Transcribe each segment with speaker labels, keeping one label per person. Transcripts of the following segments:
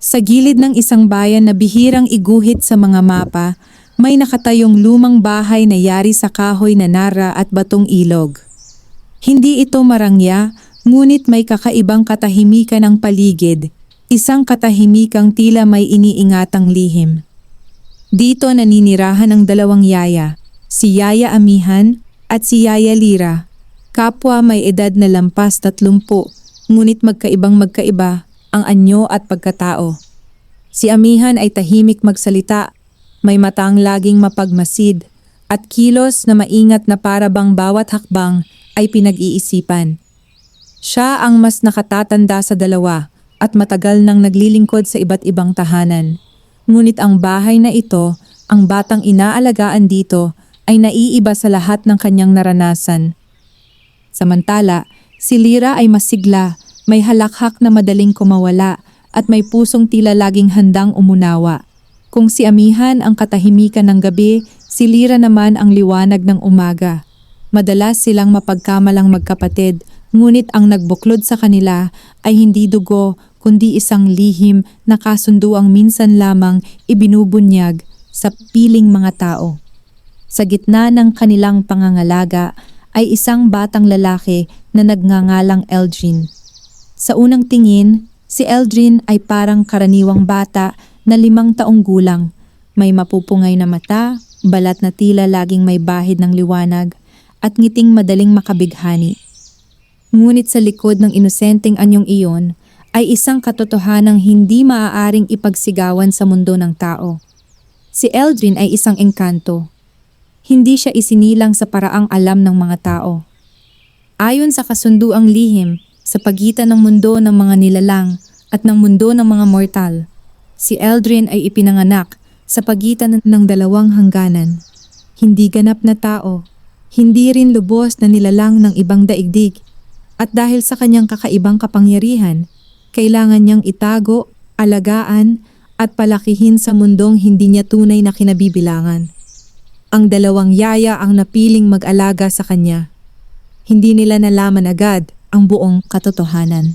Speaker 1: Sa gilid ng isang bayan na bihirang iguhit sa mga mapa, may nakatayong lumang bahay na yari sa kahoy na nara at batong ilog. Hindi ito marangya, ngunit may kakaibang katahimikan ang paligid, isang katahimikang tila may iniingatang lihim. Dito naninirahan ang dalawang yaya, si Yaya Amihan at si Yaya Lira. Kapwa may edad na lampas 30, ngunit magkaibang-magkaiba ang anyo at pagkatao. Si Amihan ay tahimik magsalita, may matang laging mapagmasid, at kilos na maingat na para bang bawat hakbang ay pinag-iisipan. Siya ang mas nakatatanda sa dalawa at matagal nang naglilingkod sa iba't ibang tahanan. Ngunit ang bahay na ito, ang batang inaalagaan dito, ay naiiba sa lahat ng kanyang naranasan. Samantala, si Lira ay masigla, may halakhak na madaling kumawala at may pusong tila laging handang umunawa. Kung si Amihan ang katahimikan ng gabi, si Lira naman ang liwanag ng umaga. Madalas silang mapagkamalang magkapatid, ngunit ang nagbuklod sa kanila ay hindi dugo kundi isang lihim na kasunduang minsan lamang ibinubunyag sa piling mga tao. Sa gitna ng kanilang pangangalaga ay isang batang lalaki na nagngangalang Eldrin. Sa unang tingin, si Eldrin ay parang karaniwang bata na 5 taong gulang. May mapupungay na mata, balat na tila laging may bahid ng liwanag, at ngiting madaling makabighani. Ngunit sa likod ng inosenteng anyong iyon ay isang katotohanang hindi maaaring ipagsigawan sa mundo ng tao. Si Eldrin ay isang engkanto. Hindi siya isinilang sa paraang alam ng mga tao. Ayon sa kasunduang lihim sa pagitan ng mundo ng mga nilalang at ng mundo ng mga mortal, si Eldrin ay ipinanganak sa pagitan ng 2 hangganan. Hindi ganap na tao, hindi rin lubos na nilalang ng ibang daigdig, at dahil sa kanyang kakaibang kapangyarihan, kailangan niyang itago, alagaan, at palakihin sa mundong hindi niya tunay na kinabibilangan. Ang 2 yaya ang napiling mag-alaga sa kanya. Hindi nila nalaman agad ang buong katotohanan.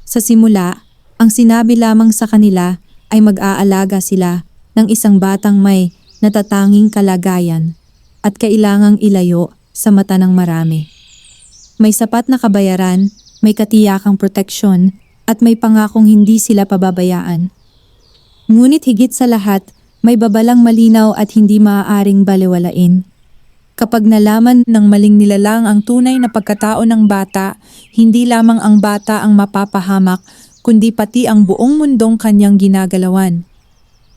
Speaker 1: Sa simula, ang sinabi lamang sa kanila ay mag-aalaga sila ng isang batang may natatanging kalagayan at kailangang ilayo sa mata ng marami. May sapat na kabayaran, may katiyakang proteksyon, at may pangakong hindi sila pababayaan. Ngunit higit sa lahat, may babalang malinaw at hindi maaaring balewalain. Kapag nalaman ng maling nilalang ang tunay na pagkatao ng bata, hindi lamang ang bata ang mapapahamak, kundi pati ang buong mundong kanyang ginagalawan.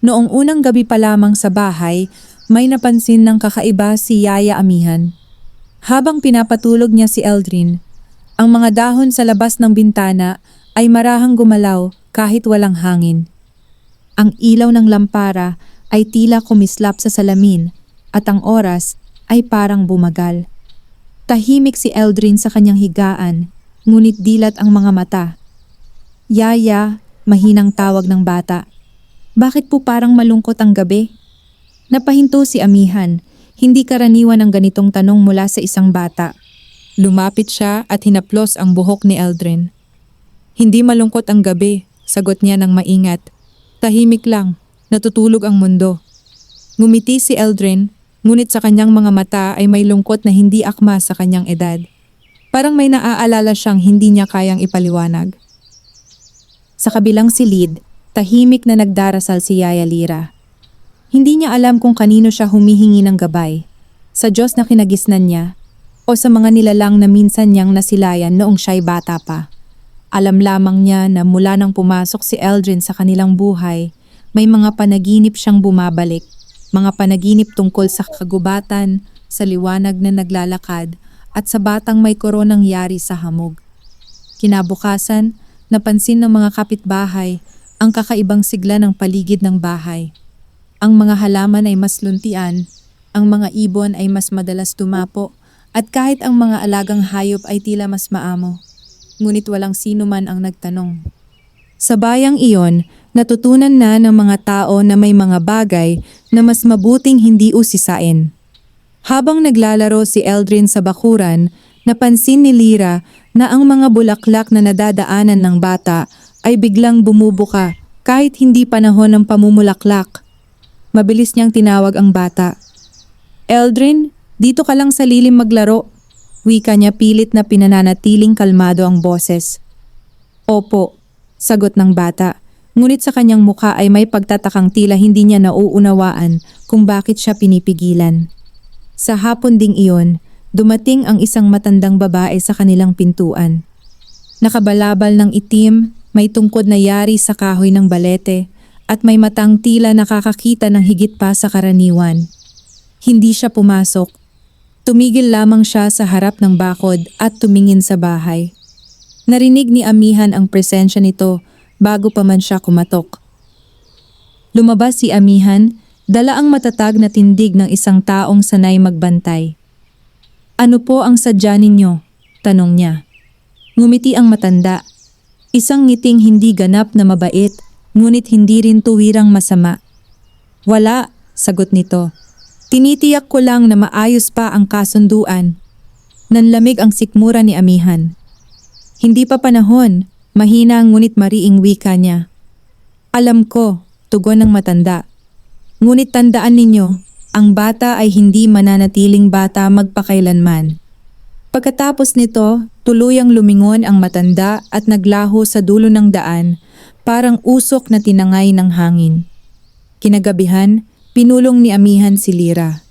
Speaker 1: Noong unang gabi pa lamang sa bahay, may napansin ng kakaiba si Yaya Amihan. Habang pinapatulog niya si Eldrin, ang mga dahon sa labas ng bintana ay marahang gumalaw kahit walang hangin. Ang ilaw ng lampara ay tila kumislap sa salamin at ang oras ay parang bumagal. Tahimik si Eldrin sa kanyang higaan, ngunit dilat ang mga mata. Yaya, mahinang tawag ng bata. Bakit po parang malungkot ang gabi? Napahinto si Amihan, hindi karaniwan ang ganitong tanong mula sa isang bata. Lumapit siya at hinaplos ang buhok ni Eldrin. Hindi malungkot ang gabi, sagot niya ng maingat. Tahimik lang, natutulog ang mundo. Ngumiti si Eldrin, ngunit sa kanyang mga mata ay may lungkot na hindi akma sa kanyang edad. Parang may naaalala siyang hindi niya kayang ipaliwanag. Sa kabilang silid, tahimik na nagdarasal si Yaya Lira. Hindi niya alam kung kanino siya humihingi ng gabay, sa Diyos na kinagisnan niya, o sa mga nilalang na minsan niyang nasilayan noong siya'y bata pa. Alam lamang niya na mula nang pumasok si Eldrin sa kanilang buhay, may mga panaginip siyang bumabalik, mga panaginip tungkol sa kagubatan, sa liwanag na naglalakad, at sa batang may koronang yari sa hamog. Kinabukasan, napansin ng mga kapitbahay ang kakaibang sigla ng paligid ng bahay. Ang mga halaman ay mas luntian, ang mga ibon ay mas madalas tumapo, at kahit ang mga alagang hayop ay tila mas maamo. Ngunit walang sino man ang nagtanong. Sa bayang iyon, natutunan na ng mga tao na may mga bagay na mas mabuting hindi usisain. Habang naglalaro si Eldrin sa bakuran, napansin ni Lira na ang mga bulaklak na nadadaanan ng bata ay biglang bumubuka Kahit hindi panahon ng pamumulaklak, mabilis niyang tinawag ang bata. Eldrin, dito ka lang sa lilim maglaro. Wika niya pilit na pinananatiling kalmado ang boses. Opo, sagot ng bata. Ngunit sa kanyang mukha ay may pagtatakang tila hindi niya nauunawaan kung bakit siya pinipigilan. Sa hapon ding iyon, dumating ang isang matandang babae sa kanilang pintuan. Nakabalabal ng itim, may tungkod na yari sa kahoy ng balete, at may matang tila nakakakita ng higit pa sa karaniwan. Hindi siya pumasok. Tumigil lamang siya sa harap ng bakod at tumingin sa bahay. Narinig ni Amihan ang presensya nito bago pa man siya kumatok. Lumabas si Amihan, dala ang matatag na tindig ng isang taong sanay magbantay. Ano po ang sadya ninyo? Tanong niya. Ngumiti ang matanda. Isang ngiting hindi ganap na mabait, ngunit hindi rin tuwirang masama. Wala, sagot nito. Tinitiyak ko lang na maayos pa ang kasunduan. Nanlamig ang sikmura ni Amihan. Hindi pa panahon, mahina ngunit mariing wika niya. Alam ko, tugon ng matanda. Ngunit tandaan ninyo, ang bata ay hindi mananatiling bata magpakailanman. Pagkatapos nito, tuluyang lumingon ang matanda at naglaho sa dulo ng daan, parang usok na tinangay ng hangin. Kinagabihan, pinulong ni Amihan si Lira.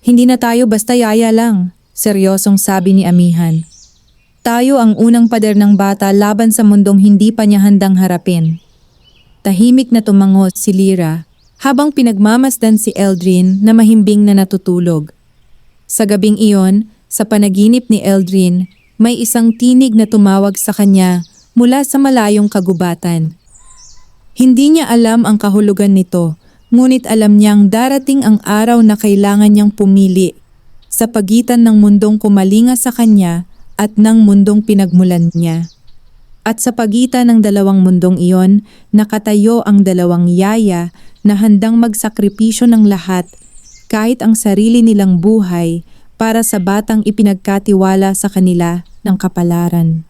Speaker 1: Hindi na tayo basta yaya lang, seryosong sabi ni Amihan. Tayo ang unang pader ng bata laban sa mundong hindi pa niya handang harapin. Tahimik na tumango si Lira habang pinagmamasdan si Eldrin na mahimbing na natutulog. Sa gabing iyon, sa panaginip ni Eldrin, may isang tinig na tumawag sa kanya mula sa malayong kagubatan. Hindi niya alam ang kahulugan nito, ngunit alam niyang darating ang araw na kailangan niyang pumili sa pagitan ng mundong kumalinga sa kanya at ng mundong pinagmulan niya. At sa pagitan ng dalawang mundong iyon, nakatayo ang dalawang yaya na handang magsakripisyo ng lahat kahit ang sarili nilang buhay para sa batang ipinagkatiwala sa kanila ng kapalaran.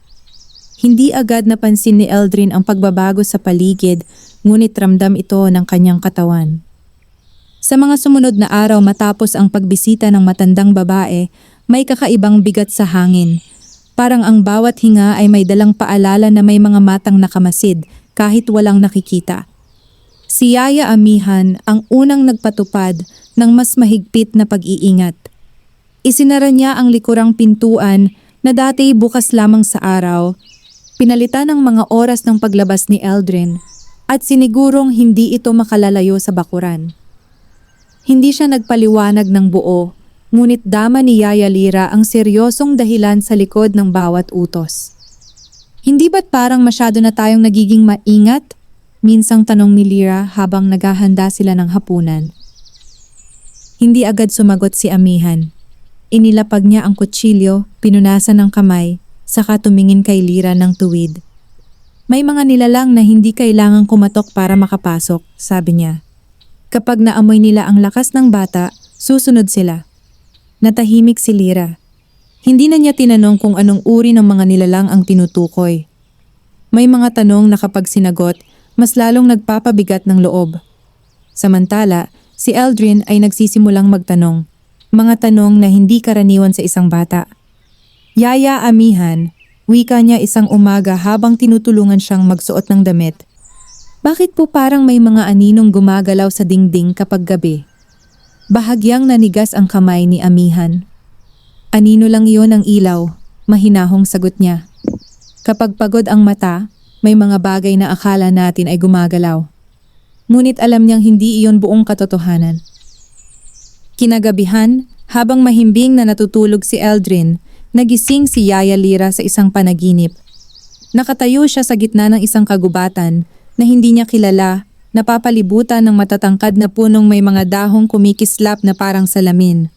Speaker 1: Hindi agad napansin ni Eldrin ang pagbabago sa paligid, ngunit ramdam ito ng kanyang katawan. Sa mga sumunod na araw matapos ang pagbisita ng matandang babae, may kakaibang bigat sa hangin. Parang ang bawat hinga ay may dalang paalala na may mga matang nakamasid kahit walang nakikita. Si Yaya Amihan ang unang nagpatupad ng mas mahigpit na pag-iingat. Isinara niya ang likurang pintuan na dati bukas lamang sa araw, pinalitan ng mga oras ng paglabas ni Eldrin at sinigurong hindi ito makalalayo sa bakuran. Hindi siya nagpaliwanag ng buo, ngunit dama ni Yaya Lira ang seryosong dahilan sa likod ng bawat utos. Hindi ba't parang masyado na tayong nagiging maingat? Minsang tanong ni Lira habang naghahanda sila ng hapunan. Hindi agad sumagot si Amihan. Inilapag niya ang kutsilyo, pinunasan ng kamay, saka tumingin kay Lira ng tuwid. May mga nilalang na hindi kailangang kumatok para makapasok, sabi niya. Kapag naamoy nila ang lakas ng bata, susunod sila. Natahimik si Lira. Hindi na niya tinanong kung anong uri ng mga nilalang ang tinutukoy. May mga tanong na kapag sinagot, mas lalong nagpapabigat ng loob. Samantala, si Eldrin ay nagsisimulang magtanong. Mga tanong na hindi karaniwan sa isang bata. Yaya Amihan, wika niya isang umaga habang tinutulungan siyang magsuot ng damit. Bakit po parang may mga aninong gumagalaw sa dingding kapag gabi? Bahagyang nanigas ang kamay ni Amihan. Anino lang iyon ang ilaw, mahinahong sagot niya. Kapag pagod ang mata, may mga bagay na akala natin ay gumagalaw. Ngunit alam niyang hindi iyon buong katotohanan. Kinagabihan, habang mahimbing na natutulog si Eldrin, nagising si Yaya Lira sa isang panaginip. Nakatayo siya sa gitna ng isang kagubatan na hindi niya kilala, napapalibutan ng matatangkad na punong may mga dahong kumikislap na parang salamin.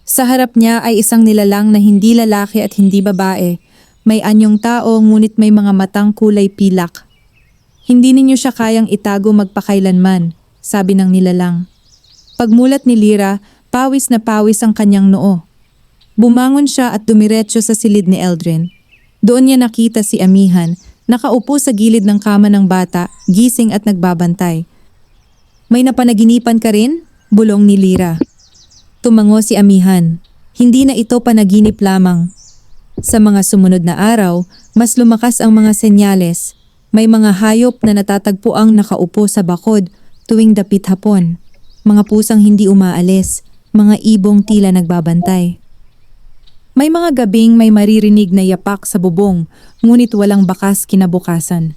Speaker 1: Sa harap niya ay isang nilalang na hindi lalaki at hindi babae. May anyong tao ngunit may mga matang kulay pilak. Hindi ninyo siya kayang itago magpakailanman, sabi ng nilalang. Pagmulat ni Lira, pawis na pawis ang kanyang noo. Bumangon siya at dumiretso sa silid ni Eldrin. Doon niya nakita si Amihan Nakaupo sa gilid ng kama ng bata, gising at nagbabantay. May napanaginipan ka rin? Bulong ni Lyra. Tumango si Amihan. Hindi na ito panaginip lamang. Sa mga sumunod na araw, mas lumakas ang mga senyales. May mga hayop na natatagpuang nakaupo sa bakod tuwing dapit hapon. Mga pusang hindi umaalis, mga ibong tila nagbabantay. May mga gabing may maririnig na yapak sa bubong, ngunit walang bakas kinabukasan.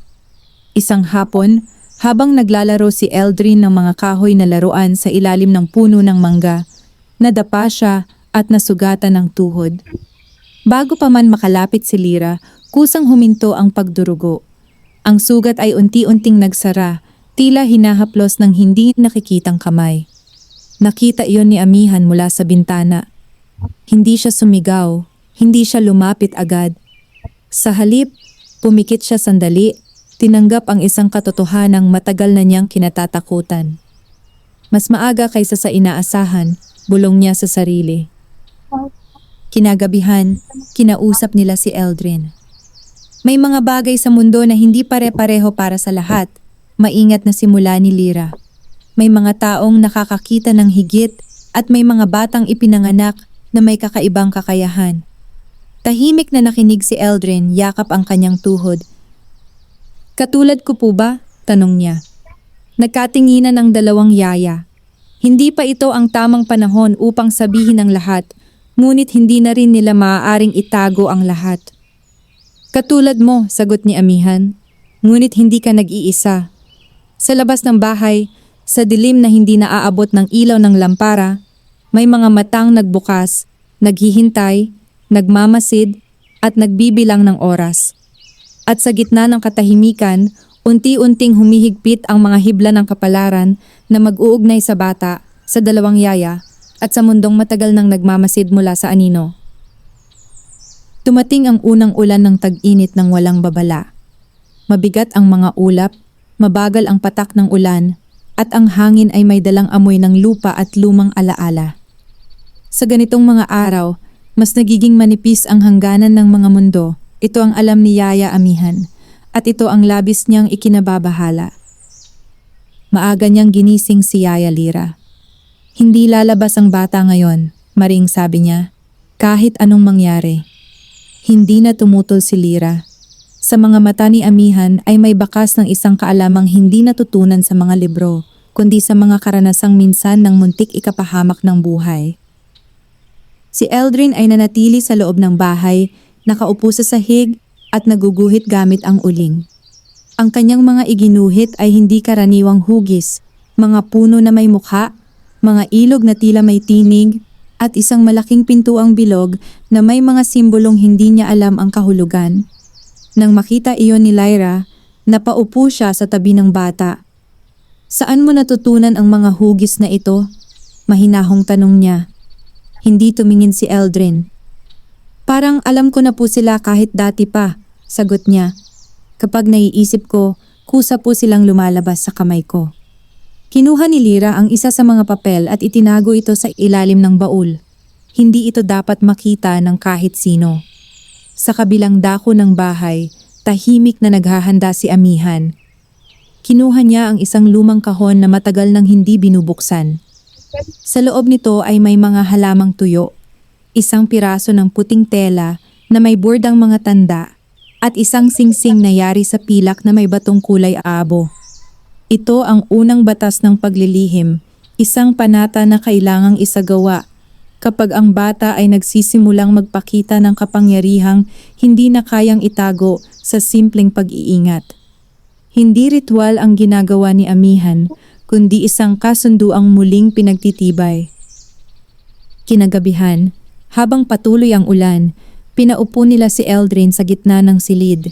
Speaker 1: Isang hapon, habang naglalaro si Eldrin ng mga kahoy na laruan sa ilalim ng puno ng mangga, nadapa siya at nasugatan ng tuhod. Bago pa man makalapit si Lyra, kusang huminto ang pagdurugo. Ang sugat ay unti-unting nagsara, tila hinahaplos ng hindi nakikitang kamay. Nakita iyon ni Amihan mula sa bintana. Hindi siya sumigaw, hindi siya lumapit agad. Sa halip, pumikit siya sandali, tinanggap ang isang katotohanang matagal na niyang kinatatakutan. Mas maaga kaysa sa inaasahan, bulong niya sa sarili. Kinagabihan, kinausap nila si Eldrin. May mga bagay sa mundo na hindi pare-pareho para sa lahat, maingat na simula ni Lyra. May mga taong nakakakita ng higit at may mga batang ipinanganak na may kakaibang kakayahan. Tahimik na nakinig si Eldrin, yakap ang kanyang tuhod. Katulad ko po ba? Tanong niya. Nagkatinginan ang dalawang yaya. Hindi pa ito ang tamang panahon upang sabihin ang lahat, ngunit hindi na rin nila maaaring itago ang lahat. Katulad mo, sagot ni Amihan, ngunit hindi ka nag-iisa. Sa labas ng bahay, sa dilim na hindi naaabot ng ilaw ng lampara, may mga matang nagbukas, naghihintay, nagmamasid, at nagbibilang ng oras. At sa gitna ng katahimikan, unti-unting humihigpit ang mga hibla ng kapalaran na mag-uugnay sa bata, sa dalawang yaya, at sa mundong matagal nang nagmamasid mula sa anino. Tumating ang unang ulan ng tag-init ng walang babala. Mabigat ang mga ulap, mabagal ang patak ng ulan, at ang hangin ay may dalang amoy ng lupa at lumang alaala. Sa ganitong mga araw, mas nagiging manipis ang hangganan ng mga mundo. Ito ang alam ni Yaya Amihan, at ito ang labis niyang ikinababahala. Maaga niyang ginising si Yaya Lyra. Hindi lalabas ang bata ngayon, maring sabi niya, kahit anong mangyari. Hindi na tumutol si Lyra. Sa mga mata ni Amihan ay may bakas ng isang kaalamang hindi natutunan sa mga libro, kundi sa mga karanasang minsan ng muntik ikapahamak ng buhay. Si Eldrin ay nanatili sa loob ng bahay, nakaupo sa sahig at naguguhit gamit ang uling. Ang kanyang mga iginuhit ay hindi karaniwang hugis, mga puno na may mukha, mga ilog na tila may tinig, at isang malaking pintuang bilog na may mga simbolong hindi niya alam ang kahulugan. Nang makita iyon ni Lyra, napaupo siya sa tabi ng bata. Saan mo natutunan ang mga hugis na ito? Mahinahong tanong niya. Hindi tumingin si Eldrin. Parang alam ko na po sila kahit dati pa, sagot niya. Kapag naiisip ko, kusa po silang lumalabas sa kamay ko. Kinuha ni Lyra ang isa sa mga papel at itinago ito sa ilalim ng baul. Hindi ito dapat makita ng kahit sino. Sa kabilang dako ng bahay, tahimik na naghahanda si Amihan. Kinuha niya ang isang lumang kahon na matagal nang hindi binubuksan. Sa loob nito ay may mga halamang tuyo, isang piraso ng puting tela na may bordang mga tanda, at isang singsing na yari sa pilak na may batong kulay abo. Ito ang unang batas ng paglilihim, isang panata na kailangang isagawa kapag ang bata ay nagsisimulang magpakita ng kapangyarihang hindi na kayang itago sa simpleng pag-iingat. Hindi ritual ang ginagawa ni Amihan, kundi isang kasunduang muling pinagtitibay. Kinagabihan, habang patuloy ang ulan, pinaupo nila si Eldrin sa gitna ng silid.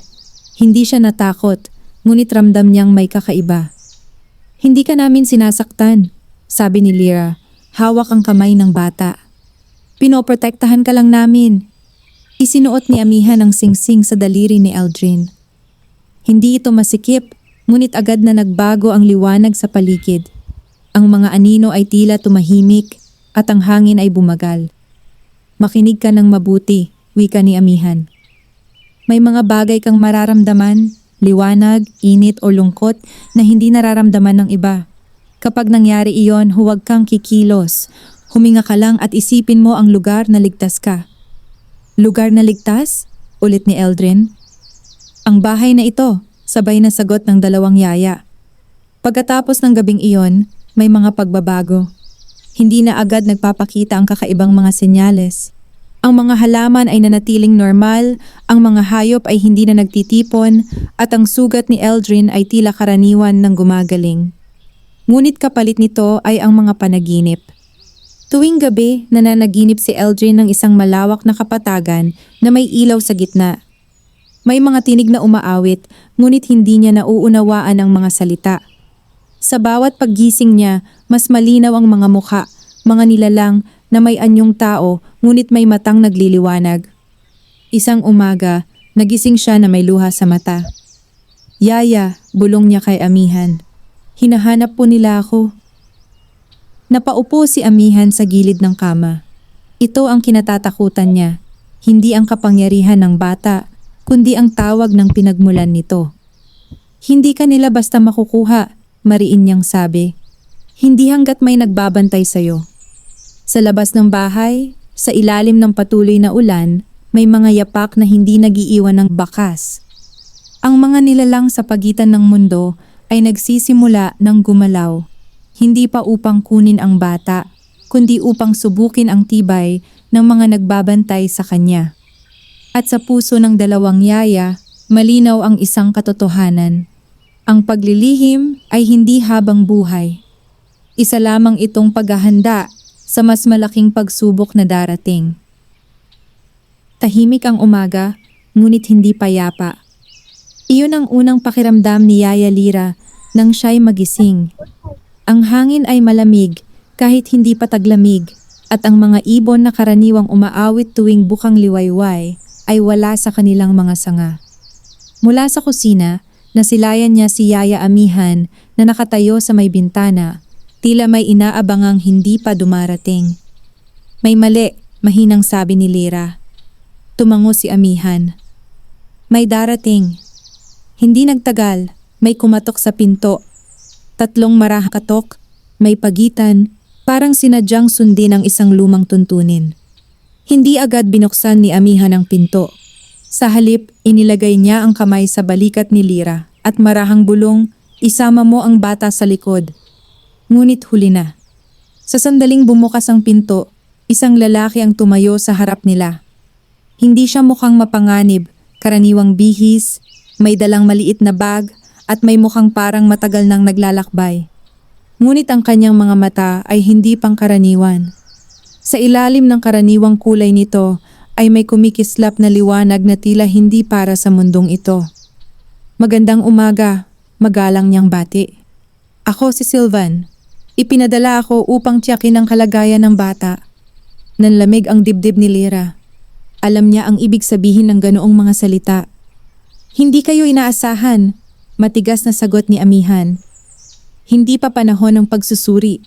Speaker 1: Hindi siya natakot, ngunit ramdam niyang may kakaiba. Hindi ka namin sinasaktan, sabi ni Lyra, hawak ang kamay ng bata. Pinoprotektahan ka lang namin. Isinuot ni Amihan ang singsing sa daliri ni Eldrin. Hindi ito masikip, ngunit agad na nagbago ang liwanag sa paligid. Ang mga anino ay tila tumahimik at ang hangin ay bumagal. Makinig ka ng mabuti, wika ni Amihan. May mga bagay kang mararamdaman, liwanag, init o lungkot na hindi nararamdaman ng iba. Kapag nangyari iyon, huwag kang kikilos. Huminga ka lang at isipin mo ang lugar na ligtas ka. Lugar na ligtas? Ulit ni Eldrin. Ang bahay na ito, sabay na sagot ng dalawang yaya. Pagkatapos ng gabing iyon, may mga pagbabago. Hindi na agad nagpapakita ang kakaibang mga senyales. Ang mga halaman ay nanatiling normal, ang mga hayop ay hindi na nagtitipon, at ang sugat ni Eldrin ay tila karaniwan ng gumagaling. Ngunit kapalit nito ay ang mga panaginip. Tuwing gabi, nananaginip si Eldrin ng isang malawak na kapatagan na may ilaw sa gitna. May mga tinig na umaawit, ngunit hindi niya nauunawaan ang mga salita. Sa bawat paggising niya, mas malinaw ang mga mukha, mga nilalang na may anyong tao ngunit may matang nagliliwanag. Isang umaga, nagising siya na may luha sa mata. Yaya, bulong niya kay Amihan. Hinahanap po nila ako. Napaupo si Amihan sa gilid ng kama. Ito ang kinatatakutan niya, hindi ang kapangyarihan ng bata, kundi ang tawag ng pinagmulan nito. Hindi ka nila basta makukuha, mariin niyang sabi. Hindi hanggat may nagbabantay sa'yo. Sa labas ng bahay, sa ilalim ng patuloy na ulan, may mga yapak na hindi nagiiwan ng bakas. Ang mga nilalang sa pagitan ng mundo ay nagsisimula ng gumalaw, hindi pa upang kunin ang bata, kundi upang subukin ang tibay ng mga nagbabantay sa kanya. At sa puso ng dalawang yaya, malinaw ang isang katotohanan. Ang paglilihim ay hindi habang buhay. Isa lamang itong paghahanda sa mas malaking pagsubok na darating. Tahimik ang umaga, ngunit hindi payapa. Iyon ang unang pakiramdam ni Yaya Lira nang siya'y magising. Ang hangin ay malamig kahit hindi pa taglamig, at ang mga ibon na karaniwang umaawit tuwing bukang liwayway ay wala sa kanilang mga sanga. Mula sa kusina, nasilayan niya si Yaya Amihan na nakatayo sa may bintana, tila may inaabangang hindi pa dumarating. May mali, mahinang sabi ni Lira. Tumango si Amihan. May darating. Hindi nagtagal, may kumatok sa pinto. 3 marahakatok, may pagitan, parang sinadyang sundin ang isang lumang tuntunin. Hindi agad binuksan ni Amihan ang pinto. Sa halip, inilagay niya ang kamay sa balikat ni Lira at marahang bulong, isama mo ang bata sa likod. Ngunit huli na. Sa sandaling bumukas ang pinto, isang lalaki ang tumayo sa harap nila. Hindi siya mukhang mapanganib, karaniwang bihis, may dalang maliit na bag at may mukhang parang matagal nang naglalakbay. Ngunit ang kanyang mga mata ay hindi pangkaraniwan. Sa ilalim ng karaniwang kulay nito ay may kumikislap na liwanag na tila hindi para sa mundong ito. Magandang umaga, magalang niyang bati. Ako si Sylvan. Ipinadala ako upang tiyakin ang kalagayan ng bata. Nanlamig ang dibdib ni Lira. Alam niya ang ibig sabihin ng ganoong mga salita. Hindi kayo inaasahan, matigas na sagot ni Amihan. Hindi pa panahon ng pagsusuri.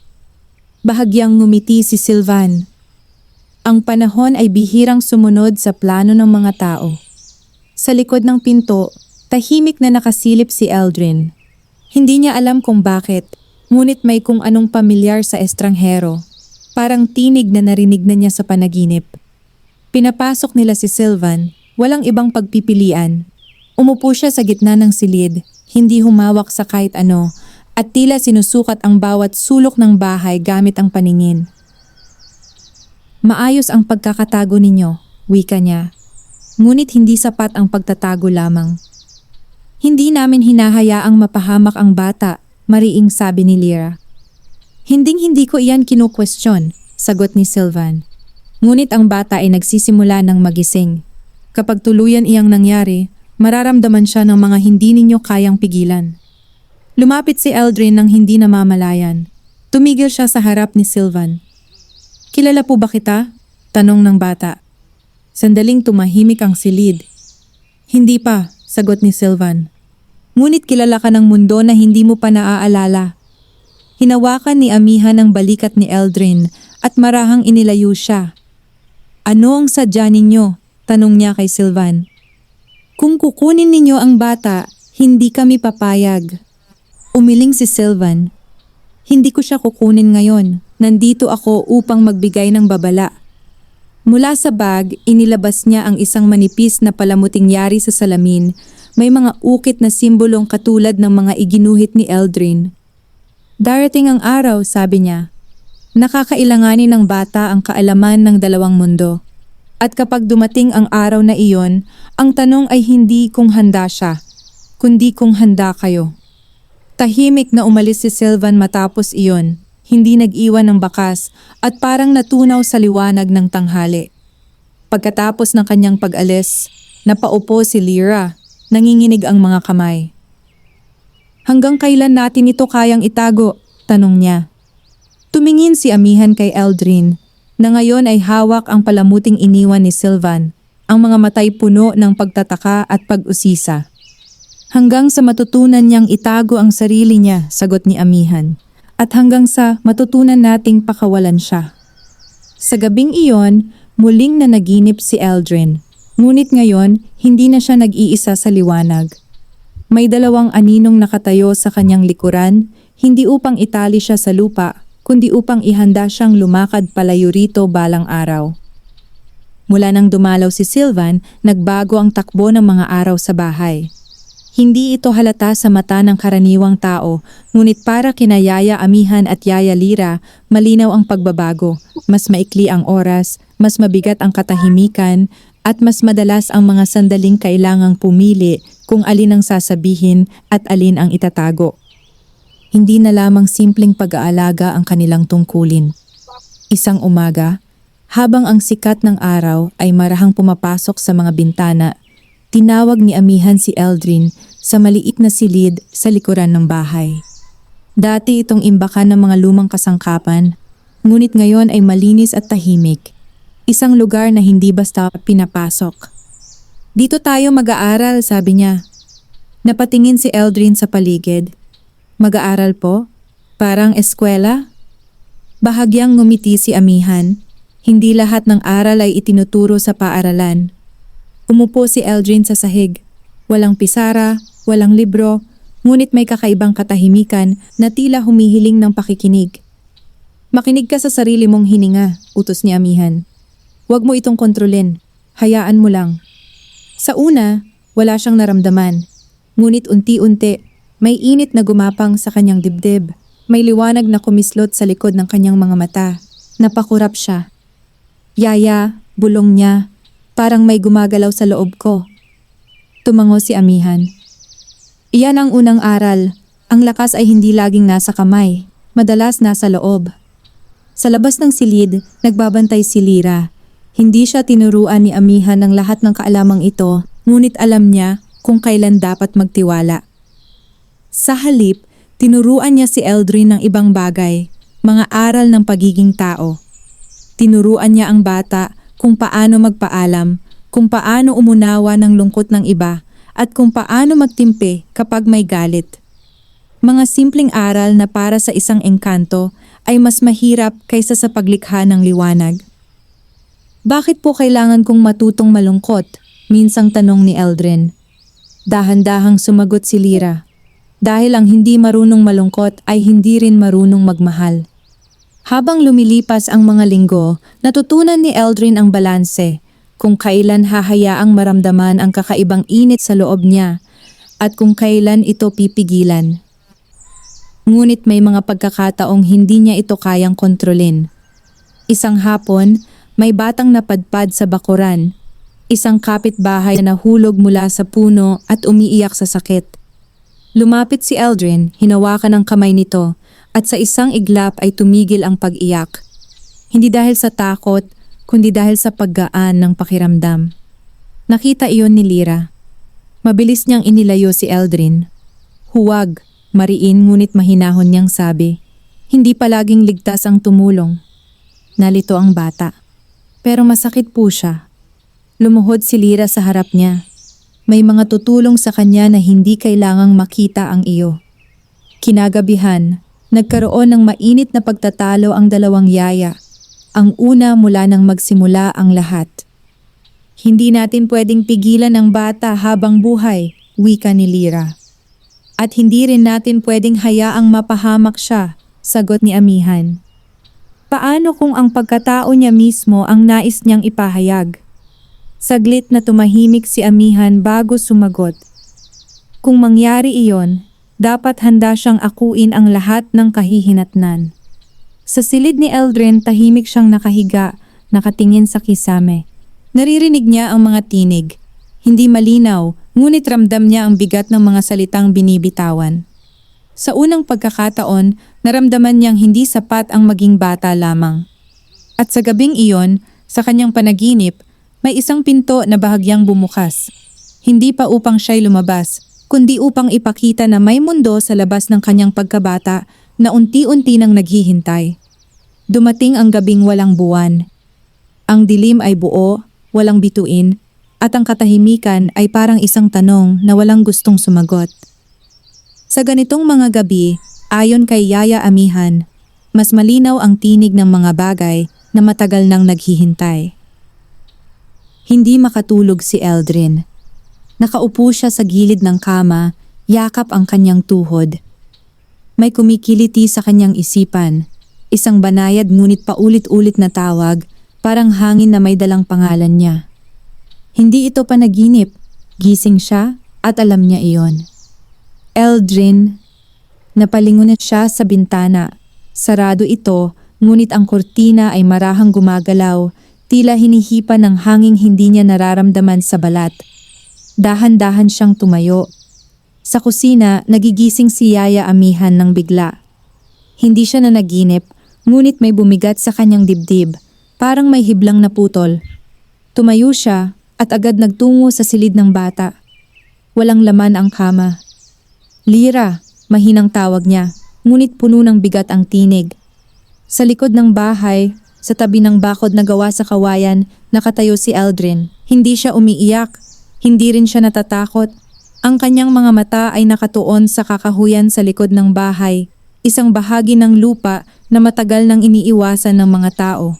Speaker 1: Bahagyang ngumiti si Sylvan. Ang panahon ay bihirang sumunod sa plano ng mga tao. Sa likod ng pinto, tahimik na nakasilip si Eldrin. Hindi niya alam kung bakit, ngunit may kung anong pamilyar sa estranghero. Parang tinig na narinig na niya sa panaginip. Pinapasok nila si Sylvan, walang ibang pagpipilian. Umupo siya sa gitna ng silid, hindi humawak sa kahit ano, at tila sinusukat ang bawat sulok ng bahay gamit ang paningin. Maayos ang pagkakatago ninyo, wika niya. Ngunit hindi sapat ang pagtatago lamang. Hindi namin hinahayaang mapahamak ang bata, mariing sabi ni Lira. Hinding-hindi ko iyan kinukwestiyon, sagot ni Sylvan. Ngunit ang bata ay nagsisimula ng magising. Kapag tuluyan iyang nangyari, mararamdaman siya ng mga hindi ninyo kayang pigilan. Lumapit si Eldrin nang hindi namamalayan. Tumigil siya sa harap ni Sylvan. Kilala po ba kita? Tanong ng bata. Sandaling tumahimik ang silid. Hindi pa, sagot ni Sylvan. Ngunit kilala ka ng mundo na hindi mo pa naaalala. Hinawakan ni Amihan ang balikat ni Eldrin at marahang inilayo siya. Ano ang sadya ninyo? Tanong niya kay Sylvan. Kung kukunin ninyo ang bata, Hindi kami papayag. Umiling si Sylvan. Hindi ko siya kukunin ngayon. Nandito ako upang magbigay ng babala. Mula sa bag, inilabas niya ang isang manipis na palamuting yari sa salamin. May mga ukit na simbolong katulad ng mga iginuhit ni Eldrin. Darating ang araw, sabi niya. Nakakailanganin ng bata ang kaalaman ng dalawang mundo. At kapag dumating ang araw na iyon, ang tanong ay hindi kung handa siya, kundi kung handa kayo. Tahimik na umalis si Sylvan matapos iyon, hindi nag-iwan ng bakas at parang natunaw sa liwanag ng tanghali. Pagkatapos ng kanyang pag-alis, napaupo si Lyra, nanginginig ang mga kamay. Hanggang kailan natin ito kayang itago? Tanong niya. Tumingin si Amihan kay Eldrin, na ngayon ay hawak ang palamuting iniwan ni Sylvan, ang mga matay puno ng pagtataka at pag-usisa. Hanggang sa matutunan niyang itago ang sarili niya, sagot ni Amihan, at hanggang sa matutunan nating pakawalan siya. Sa gabing iyon, muling nanaginip si Eldrin, ngunit ngayon hindi na siya nag-iisa sa liwanag. May dalawang aninong nakatayo sa kanyang likuran, hindi upang itali siya sa lupa, kundi upang ihanda siyang lumakad palayo rito balang araw. Mula nang dumalaw si Sylvan, nagbago ang takbo ng mga araw sa bahay. Hindi ito halata sa mata ng karaniwang tao, ngunit para kina Yaya Amihan at Yaya Lyra, malinaw ang pagbabago. Mas maikli ang oras, mas mabigat ang katahimikan, at mas madalas ang mga sandaling kailangang pumili kung alin ang sasabihin at alin ang itatago. Hindi na lamang simpleng pag-aalaga ang kanilang tungkulin. Isang umaga, habang ang sikat ng araw ay marahang pumapasok sa mga bintana, tinawag ni Amihan si Eldrin sa maliit na silid sa likuran ng bahay. Dati itong imbakan ng mga lumang kasangkapan, ngunit ngayon ay malinis at tahimik. Isang lugar na hindi basta pinapasok. Dito tayo mag-aaral, sabi niya. Napatingin si Eldrin sa paligid. Mag-aaral po? Parang eskwela? Bahagyang ngumiti si Amihan. Hindi lahat ng aral ay itinuturo sa paaralan. Umupo si Eldrin sa sahig. Walang pisara, walang libro, ngunit may kakaibang katahimikan na tila humihiling ng pakikinig. Makinig ka sa sarili mong hininga, utos ni Amihan. Huwag mo itong kontrolin. Hayaan mo lang. Sa una, wala siyang naramdaman. Ngunit unti-unti, may init na gumapang sa kanyang dibdib. May liwanag na kumislot sa likod ng kanyang mga mata. Napakurap siya. Yaya, bulong niya. Parang may gumagalaw sa loob ko. Tumango si Amihan. Iyan ang unang aral. Ang lakas ay hindi laging nasa kamay. Madalas nasa loob. Sa labas ng silid, nagbabantay si Lyra. Hindi siya tinuruan ni Amihan ng lahat ng kaalamang ito, ngunit alam niya kung kailan dapat magtiwala. Sa halip, tinuruan niya si Eldrin ng ibang bagay, mga aral ng pagiging tao. Tinuruan niya ang bata kung paano magpaalam, kung paano umunawa ng lungkot ng iba, at kung paano magtimpe kapag may galit. Mga simpleng aral na para sa isang engkanto ay mas mahirap kaysa sa paglikha ng liwanag. Bakit po kailangan kong matutong malungkot? Minsang tanong ni Eldrin. Dahan-dahang sumagot si Lyra. Dahil ang hindi marunong malungkot ay hindi rin marunong magmahal. Habang lumilipas ang mga linggo, natutunan ni Eldrin ang balanse, kung kailan hahayaang maramdaman ang kakaibang init sa loob niya, at kung kailan ito pipigilan. Ngunit may mga pagkakataong hindi niya ito kayang kontrolin. Isang hapon, may batang napadpad sa bakuran, isang kapitbahay na nahulog mula sa puno at umiiyak sa sakit. Lumapit si Eldrin, hinawakan ang kamay nito, at sa isang iglap ay tumigil ang pag-iyak. Hindi dahil sa takot, kundi dahil sa paggaan ng pakiramdam. Nakita iyon ni Lyra. Mabilis niyang inilayo si Eldrin. Huwag, mariin ngunit mahinahon niyang sabi. Hindi palaging ligtas ang tumulong. Nalito ang bata. Pero masakit po siya. Lumuhod si Lyra sa harap niya. May mga tutulong sa kanya na hindi kailangang makita ang iyo. Kinagabihan, nagkaroon ng mainit na pagtatalo ang dalawang yaya. Ang una mula nang magsimula ang lahat. Hindi natin pwedeng pigilan ang bata habang buhay, wika ni Lyra. At hindi rin natin pwedeng hayaang mapahamak siya, sagot ni Amihan. Paano kung ang pagkatao niya mismo ang nais niyang ipahayag? Saglit na tumahimik si Amihan bago sumagot. Kung mangyari iyon, dapat handa siyang akuin ang lahat ng kahihinatnan. Sa silid ni Eldrin, tahimik siyang nakahiga, nakatingin sa kisame. Naririnig niya ang mga tinig. Hindi malinaw, ngunit ramdam niya ang bigat ng mga salitang binibitawan. Sa unang pagkakataon, naramdaman niyang hindi sapat ang maging bata lamang. At sa gabing iyon, sa kanyang panaginip, may isang pinto na bahagyang bumukas. Hindi pa upang siya'y lumabas, kundi upang ipakita na may mundo sa labas ng kanyang pagkabata na unti-unti nang naghihintay. Dumating ang gabing walang buwan. Ang dilim ay buo, walang bituin, at ang katahimikan ay parang isang tanong na walang gustong sumagot. Sa ganitong mga gabi, ayon kay Yaya Amihan, mas malinaw ang tinig ng mga bagay na matagal nang naghihintay. Hindi makatulog si Eldrin. Nakaupo siya sa gilid ng kama, yakap ang kanyang tuhod. May kumikiliti sa kanyang isipan, isang banayad ngunit paulit-ulit na tawag, parang hangin na may dalang pangalan niya. Hindi ito panaginip, gising siya at alam niya iyon. Eldrin, napalingon siya sa bintana. Sarado ito, ngunit ang kurtina ay marahang gumagalaw, tila hinihipa ng hanging hindi niya nararamdaman sa balat. Dahan-dahan siyang tumayo. Sa kusina, nagigising si Yaya Amihan ng bigla. Hindi siya nanaginip, ngunit may bumigat sa kanyang dibdib, parang may hiblang naputol. Tumayo siya at agad nagtungo sa silid ng bata. Walang laman ang kama. Lira, mahinang tawag niya, ngunit puno ng bigat ang tinig. Sa likod ng bahay, sa tabi ng bakod na gawa sa kawayan, nakatayo si Eldrin. Hindi siya umiiyak, hindi rin siya natatakot. Ang kanyang mga mata ay nakatuon sa kakahuyan sa likod ng bahay, isang bahagi ng lupa na matagal nang iniiwasan ng mga tao.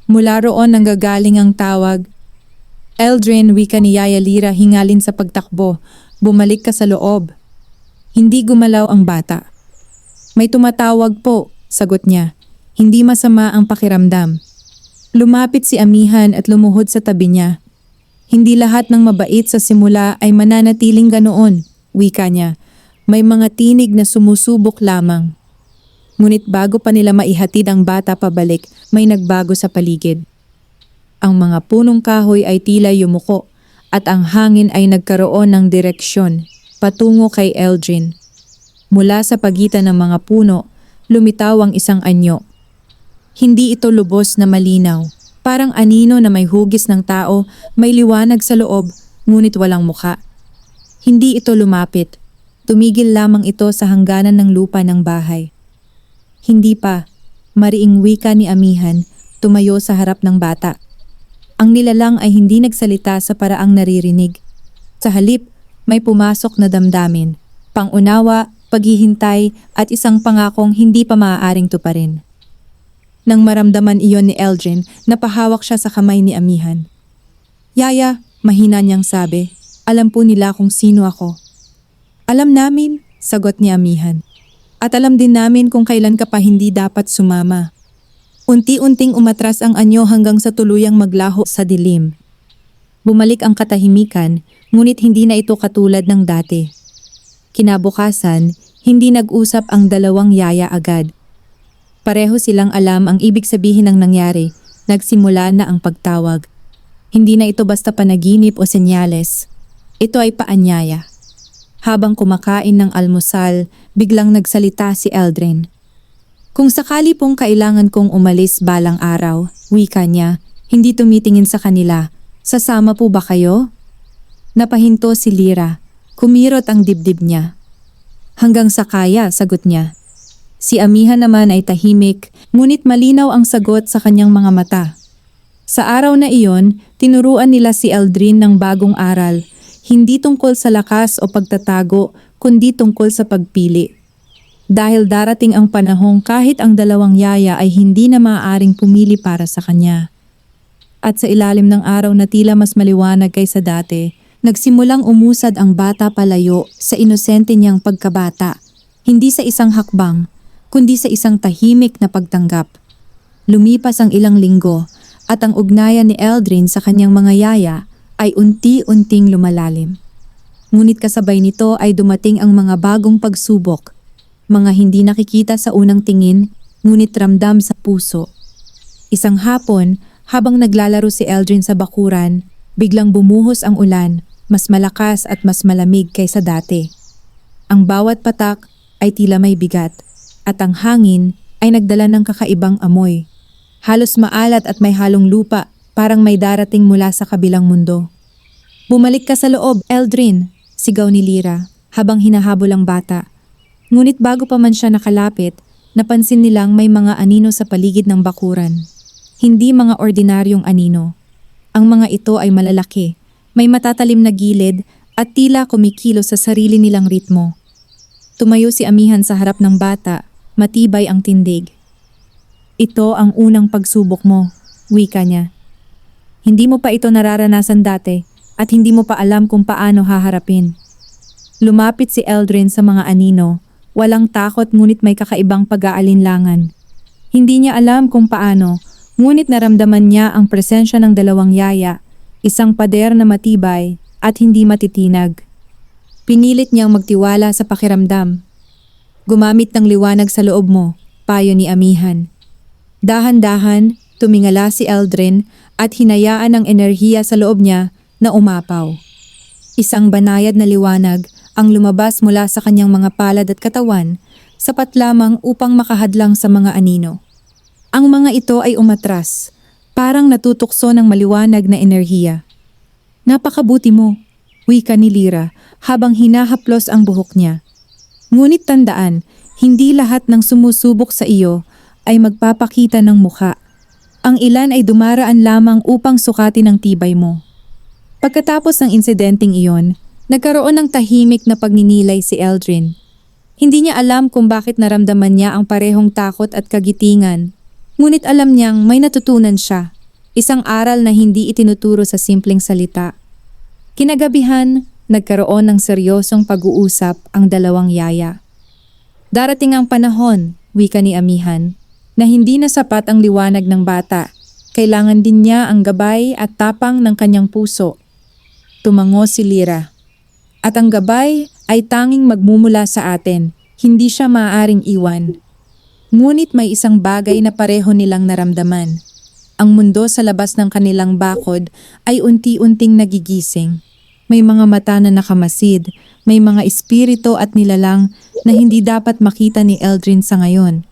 Speaker 1: Mula roon nanggagaling ang tawag. Eldrin, wika ni Yaya Lira hingalin sa pagtakbo, bumalik ka sa loob. Hindi gumalaw ang bata. May tumatawag po, sagot niya. Hindi masama ang pakiramdam. Lumapit si Amihan at lumuhod sa tabi niya. Hindi lahat ng mabait sa simula ay mananatiling ganoon, wika niya. May mga tinig na sumusubok lamang. Ngunit bago pa nila maihatid ang bata pabalik, may nagbago sa paligid. Ang mga punong kahoy ay tila yumuko at ang hangin ay nagkaroon ng direksyon patungo kay Eldrin. Mula sa pagitan ng mga puno, lumitaw ang isang anyo. Hindi ito lubos na malinaw. Parang anino na may hugis ng tao, may liwanag sa loob, ngunit walang mukha. Hindi ito lumapit. Tumigil lamang ito sa hangganan ng lupa ng bahay. Hindi pa, mariing wika ni Amihan, tumayo sa harap ng bata. Ang nilalang ay hindi nagsalita sa paraang naririnig. Sa halip, may pumasok na damdamin, pangunawa, paghihintay at isang pangakong hindi pa maaaring tuparin. Nang maramdaman iyon ni Eldrin, napahawak siya sa kamay ni Amihan. Yaya, mahina niyang sabi, alam po nila kung sino ako. Alam namin, sagot ni Amihan. At alam din namin kung kailan ka pa hindi dapat sumama. Unti-unting umatras ang anyo hanggang sa tuluyang maglaho sa dilim. Bumalik ang katahimikan, ngunit hindi na ito katulad ng dati. Kinabukasan, hindi nag-usap ang dalawang yaya agad. Pareho silang alam ang ibig sabihin ng nangyari, nagsimula na ang pagtawag. Hindi na ito basta panaginip o senyales. Ito ay paanyaya. Habang kumakain ng almusal, biglang nagsalita si Eldrin. Kung sakali pong kailangan kong umalis balang araw, wika niya, hindi tumitingin sa kanila. Sasama po ba kayo? Napahinto si Lira. Kumirot ang dibdib niya. Hanggang sa kaya, sagot niya. Si Amihan naman ay tahimik, ngunit malinaw ang sagot sa kanyang mga mata. Sa araw na iyon, tinuruan nila si Eldrin ng bagong aral, hindi tungkol sa lakas o pagtatago, kundi tungkol sa pagpili. Dahil darating ang panahong kahit ang dalawang yaya ay hindi na maaaring pumili para sa kanya. At sa ilalim ng araw na tila mas maliwanag kaysa dati, nagsimulang umusad ang bata palayo sa inosente niyang pagkabata, hindi sa isang hakbang, kundi sa isang tahimik na pagtanggap. Lumipas ang ilang linggo at ang ugnayan ni Eldrin sa kanyang mga yaya ay unti-unting lumalalim. Ngunit kasabay nito ay dumating ang mga bagong pagsubok, mga hindi nakikita sa unang tingin, ngunit ramdam sa puso. Isang hapon, habang naglalaro si Eldrin sa bakuran, biglang bumuhos ang ulan, mas malakas at mas malamig kaysa dati. Ang bawat patak ay tila may bigat, at ang hangin ay nagdala ng kakaibang amoy. Halos maalat at may halong lupa, parang may darating mula sa kabilang mundo. "Bumalik ka sa loob, Eldrin!" sigaw ni Lyra habang hinahabol ang bata. Ngunit bago pa man siya nakalapit, napansin nilang may mga anino sa paligid ng bakuran. Hindi mga ordinaryong anino. Ang mga ito ay malalaki, may matatalim na gilid at tila kumikilo sa sarili nilang ritmo. Tumayo si Amihan sa harap ng bata, matibay ang tindig. "Ito ang unang pagsubok mo," wika niya. "Hindi mo pa ito nararanasan dati at hindi mo pa alam kung paano haharapin." Lumapit si Eldrin sa mga anino, walang takot ngunit may kakaibang pag-aalinlangan. Hindi niya alam kung paano, ngunit naramdaman niya ang presensya ng dalawang yaya, isang pader na matibay at hindi matitinag. Pinilit niyang magtiwala sa pakiramdam. "Gumamit ng liwanag sa loob mo," payo ni Amihan. Dahan-dahan, tumingala si Eldrin at hinayaan ang enerhiya sa loob niya na umapaw. Isang banayad na liwanag ang lumabas mula sa kanyang mga palad at katawan, sapat lamang upang makahadlang sa mga anino. Ang mga ito ay umatras, parang natutukso ng maliwanag na enerhiya. "Napakabuti mo," wika ni Lyra habang hinahaplos ang buhok niya. "Ngunit tandaan, hindi lahat ng sumusubok sa iyo ay magpapakita ng mukha. Ang ilan ay dumaraan lamang upang sukatin ang tibay mo." Pagkatapos ng insidenteng iyon, nagkaroon ng tahimik na pagninilay si Eldrin. Hindi niya alam kung bakit naramdaman niya ang parehong takot at kagitingan. Ngunit alam niyang may natutunan siya, isang aral na hindi itinuturo sa simpleng salita. Kinagabihan, nagkaroon ng seryosong pag-uusap ang dalawang yaya. "Darating ang panahon," wika ni Amihan, "na hindi na sapat ang liwanag ng bata. Kailangan din niya ang gabay at tapang ng kanyang puso." Tumango si Lyra. "At ang gabay ay tanging magmumula sa atin, hindi siya maaaring iwan." Ngunit may isang bagay na pareho nilang naramdaman. Ang mundo sa labas ng kanilang bakod ay unti-unting nagigising. May mga mata na nakamasid, may mga espiritu at nilalang na hindi dapat makita ni Eldrin sa ngayon.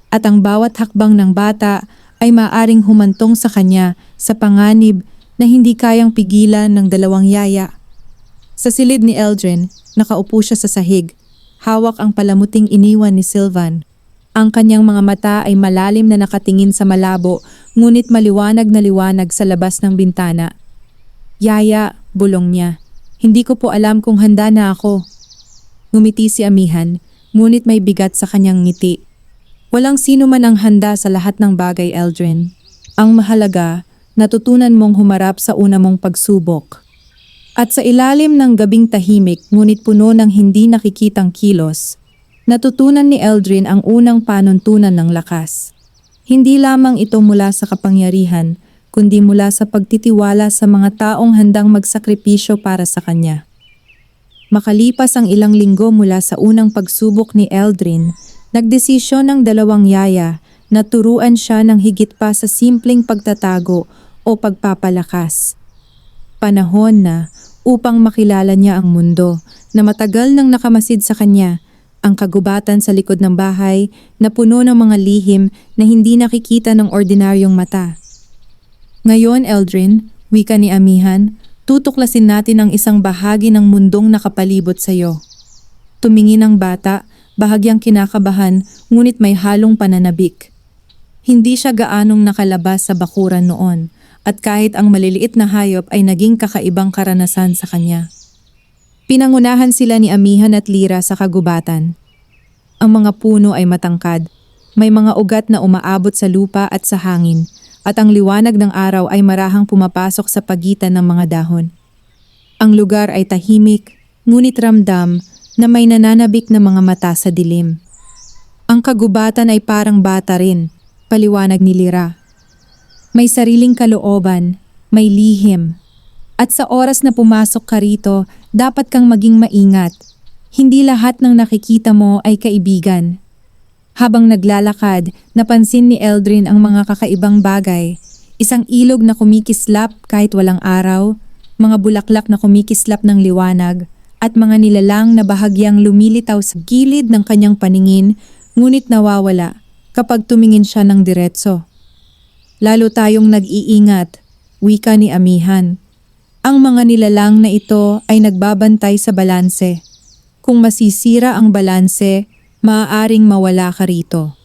Speaker 1: At ang bawat hakbang ng bata ay maaring humantong sa kanya sa panganib na hindi kayang pigilan ng dalawang yaya. Sa silid ni Eldrin, nakaupo siya sa sahig. Hawak ang palamuting iniwan ni Sylvan. Ang kanyang mga mata ay malalim na nakatingin sa malabo, ngunit maliwanag na liwanag sa labas ng bintana. "Yaya," bulong niya, "hindi ko po alam kung handa na ako." Ngumiti si Amihan, ngunit may bigat sa kanyang ngiti. "Walang sino man ang handa sa lahat ng bagay, Eldrin. Ang mahalaga, natutunan mong humarap sa una mong pagsubok." At sa ilalim ng gabing tahimik ngunit puno ng hindi nakikitang kilos, natutunan ni Eldrin ang unang panuntunan ng lakas. Hindi lamang ito mula sa kapangyarihan, kundi mula sa pagtitiwala sa mga taong handang magsakripisyo para sa kanya. Makalipas ang ilang linggo mula sa unang pagsubok ni Eldrin, nagdesisyon ng dalawang yaya na turuan siya ng higit pa sa simpleng pagtatago o pagpapalakas. Panahon na upang makilala niya ang mundo na matagal nang nakamasid sa kanya, ang kagubatan sa likod ng bahay na puno ng mga lihim na hindi nakikita ng ordinaryong mata. "Ngayon, Eldrin," wika ni Amihan, "tutuklasin natin ang isang bahagi ng mundong nakapalibot sa iyo." Tumingin ang bata, bahagyang kinakabahan ngunit may halong pananabik. Hindi siya gaanong nakalabas sa bakuran noon, at kahit ang maliliit na hayop ay naging kakaibang karanasan sa kanya. Pinangunahan sila ni Amihan at Lyra sa kagubatan. Ang mga puno ay matangkad, may mga ugat na umaabot sa lupa at sa hangin, at ang liwanag ng araw ay marahang pumapasok sa pagitan ng mga dahon. Ang lugar ay tahimik, ngunit ramdam na may nananabik na mga mata sa dilim. Ang kagubatan ay parang bata rin, paliwanag ni Lyra. May sariling kalooban, may lihim. At sa oras na pumasok ka rito, dapat kang maging maingat. Hindi lahat ng nakikita mo ay kaibigan. Habang naglalakad, napansin ni Eldrin ang mga kakaibang bagay. Isang ilog na kumikislap kahit walang araw, mga bulaklak na kumikislap ng liwanag, at mga nilalang na bahagyang lumilitaw sa gilid ng kanyang paningin, ngunit nawawala kapag tumingin siya ng diretso. Lalo tayong nag-iingat, wika ni Amihan. Ang mga nilalang na ito ay nagbabantay sa balanse. Kung masisira ang balanse, maaaring mawala ka rito.